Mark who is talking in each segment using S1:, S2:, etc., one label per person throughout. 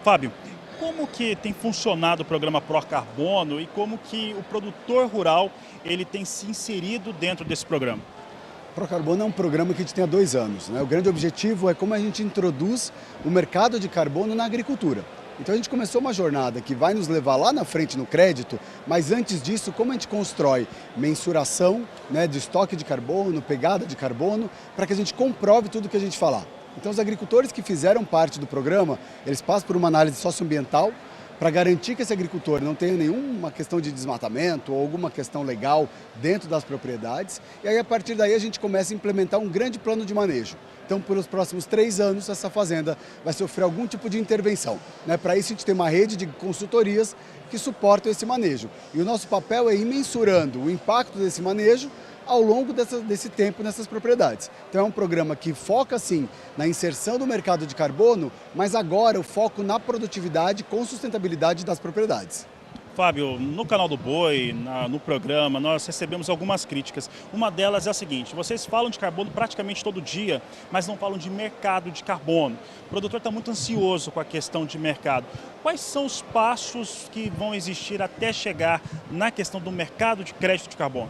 S1: Fábio, como que tem funcionado o programa Procarbono e como que o produtor rural ele tem se inserido dentro desse programa?
S2: Procarbono é um programa que a gente tem há 2 anos, né? O grande objetivo é como a gente introduz o mercado de carbono na agricultura. Então a gente começou uma jornada que vai nos levar lá na frente no crédito, mas antes disso, como a gente constrói mensuração, né, de estoque de carbono, pegada de carbono, para que a gente comprove tudo que a gente falar. Então os agricultores que fizeram parte do programa, eles passam por uma análise socioambiental para garantir que esse agricultor não tenha nenhuma questão de desmatamento ou alguma questão legal dentro das propriedades. E aí, a partir daí, a gente começa a implementar um grande plano de manejo. Então, pelos próximos 3 anos, essa fazenda vai sofrer algum tipo de intervenção, né? Para isso, a gente tem uma rede de consultorias que suportam esse manejo. E o nosso papel é ir mensurando o impacto desse manejo ao longo desse tempo nessas propriedades. Então é um programa que foca, sim, na inserção do mercado de carbono, mas agora o foco na produtividade com sustentabilidade das propriedades.
S1: Fábio, no canal do Boi, no programa, nós recebemos algumas críticas. Uma delas é a seguinte: vocês falam de carbono praticamente todo dia, mas não falam de mercado de carbono. O produtor está muito ansioso com a questão de mercado. Quais são os passos que vão existir até chegar na questão do mercado de crédito de carbono?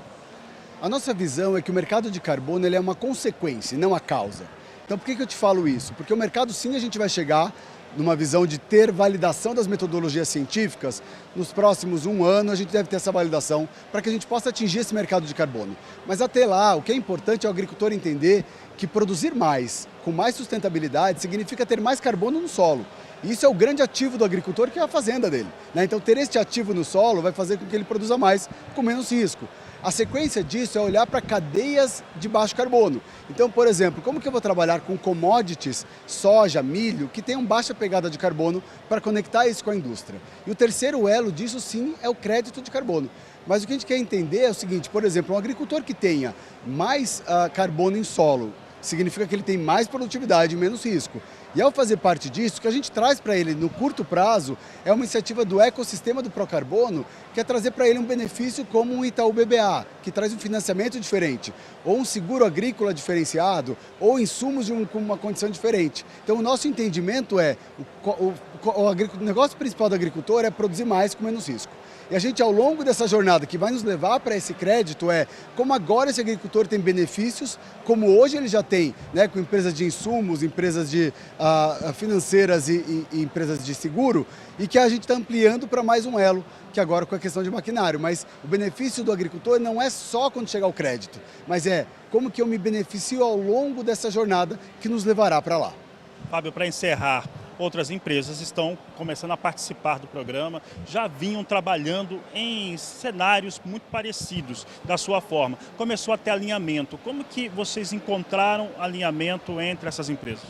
S2: A nossa visão é que o mercado de carbono ele é uma consequência e não a causa. Então por que eu te falo isso? Porque o mercado, sim, a gente vai chegar numa visão de ter validação das metodologias científicas. Nos próximos 1 ano a gente deve ter essa validação para que a gente possa atingir esse mercado de carbono. Mas até lá, o que é importante é o agricultor entender que produzir mais, com mais sustentabilidade, significa ter mais carbono no solo. E isso é o grande ativo do agricultor, que é a fazenda dele, né? Então ter este ativo no solo vai fazer com que ele produza mais com menos risco. A sequência disso é olhar para cadeias de baixo carbono. Então, por exemplo, como que eu vou trabalhar com commodities, soja, milho, que tenham baixa pegada de carbono para conectar isso com a indústria? E o terceiro elo disso, sim, é o crédito de carbono. Mas o que a gente quer entender é o seguinte: por exemplo, um agricultor que tenha mais carbono em solo, significa que ele tem mais produtividade e menos risco. E ao fazer parte disso, o que a gente traz para ele no curto prazo é uma iniciativa do ecossistema do Procarbono, que é trazer para ele um benefício como um Itaú BBA, que traz um financiamento diferente, ou um seguro agrícola diferenciado, ou insumos com uma condição diferente. Então o nosso entendimento é, o negócio principal do agricultor é produzir mais com menos risco. E a gente, ao longo dessa jornada que vai nos levar para esse crédito, como agora esse agricultor tem benefícios, como hoje ele já tem, né, com empresas de insumos, empresas financeiras e empresas de seguro, e que a gente está ampliando para mais um elo, que agora com a questão de maquinário. Mas o benefício do agricultor não é só quando chegar o crédito, mas é como que eu me beneficio ao longo dessa jornada que nos levará para lá.
S1: Fábio, para encerrar, outras empresas estão começando a participar do programa, já vinham trabalhando em cenários muito parecidos da sua forma. Começou a ter alinhamento. Como que vocês encontraram alinhamento entre essas empresas?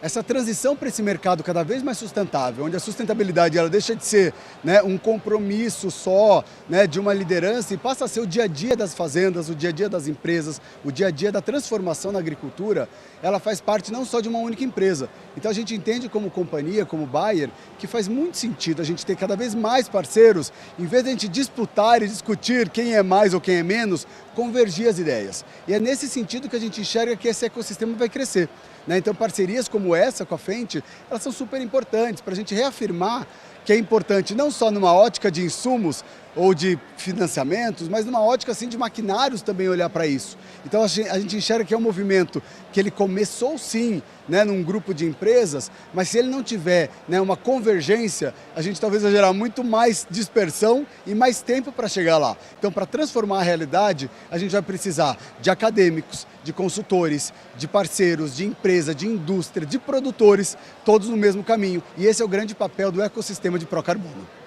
S2: Essa transição para esse mercado cada vez mais sustentável, onde a sustentabilidade ela deixa de ser, né, um compromisso só, né, de uma liderança, e passa a ser o dia a dia das fazendas, o dia a dia das empresas, o dia a dia da transformação na agricultura, ela faz parte não só de uma única empresa. Então a gente entende como companhia, como Bayer, que faz muito sentido a gente ter cada vez mais parceiros, em vez de a gente disputar e discutir quem é mais ou quem é menos, convergir as ideias. E é nesse sentido que a gente enxerga que esse ecossistema vai crescer, né? Então parcerias como essa com a Fendt, elas são super importantes para a gente reafirmar que é importante não só numa ótica de insumos ou de financiamentos, mas numa ótica assim, de maquinários também olhar para isso. Então a gente enxerga que é um movimento que ele começou sim, né, num grupo de empresas, mas se ele não tiver, né, uma convergência, a gente talvez vai gerar muito mais dispersão e mais tempo para chegar lá. Então, para transformar a realidade, a gente vai precisar de acadêmicos, de consultores, de parceiros, de empresa, de indústria, de produtores, todos no mesmo caminho. E esse é o grande papel do ecossistema de Procarbono.